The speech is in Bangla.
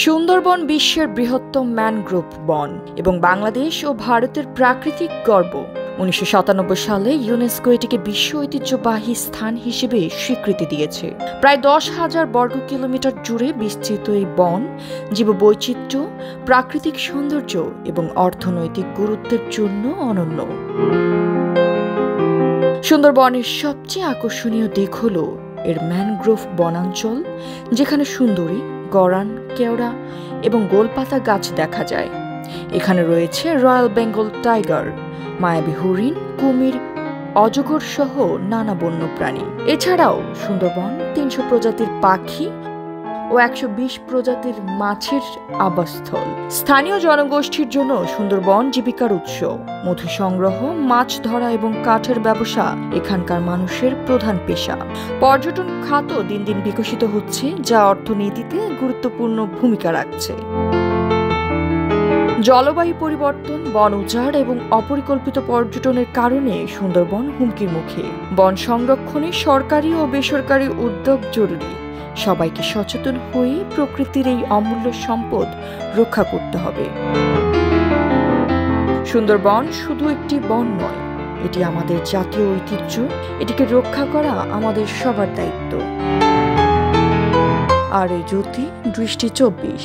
সুন্দরবন বিশ্বের বৃহত্তম ম্যানগ্রোভ বন এবং বাংলাদেশ ও ভারতের প্রাকৃতিক গর্ব। ১৯৯৭ সালে ইউনেস্কো এটিকে বিশ্ব ঐতিহ্যবাহী স্থান হিসেবে স্বীকৃতি দিয়েছে। প্রায় ১০,০০০ বর্গ কিলোমিটার জুড়ে বিস্তৃত এই বন জীববৈচিত্র্য, প্রাকৃতিক সৌন্দর্য এবং অর্থনৈতিক গুরুত্বের জন্য অনন্য। সুন্দরবনের সবচেয়ে আকর্ষণীয় দিক হল এর ম্যানগ্রোভ বনাঞ্চল, যেখানে সুন্দরী, গরান, কেওড়া এবং গোলপাতা গাছ দেখা যায়। এখানে রয়েছে রয়্যাল বেঙ্গল টাইগার, মায়াবী হরিণ, কুমির, অজগর সহ নানা বন্যপ্রাণী। এছাড়াও সুন্দরবন ৩০০ প্রজাতির পাখি ও ১২০ প্রজাতির মাছের আবাসস্থল। স্থানীয় জনগোষ্ঠীর জন্য সুন্দরবন জীবিকার উৎস। মধু সংগ্রহ, মাছ ধরা এবং কাঠের ব্যবসা এখানকার মানুষের প্রধান পেশা। পর্যটন খাত দিন দিন বিকশিত হচ্ছে, যা অর্থনীতিতে গুরুত্বপূর্ণ ভূমিকা রাখছে। জলবায়ু পরিবর্তন, বন উজাড় এবং অপরিকল্পিত পর্যটনের কারণে সুন্দরবন হুমকির মুখে। বন সংরক্ষণে সরকারি ও বেসরকারি উদ্যোগ জরুরি। সবাইকে সচেতন হয়ে প্রকৃতির এই অমূল্য সম্পদ রক্ষা করতে হবে। সুন্দরবন শুধু একটি বন নয়, এটি আমাদের জাতীয় ঐতিহ্য। এটিকে রক্ষা করা আমাদের সবার দায়িত্ব। আর এই জ্যোতি, দৃষ্টি ২৪।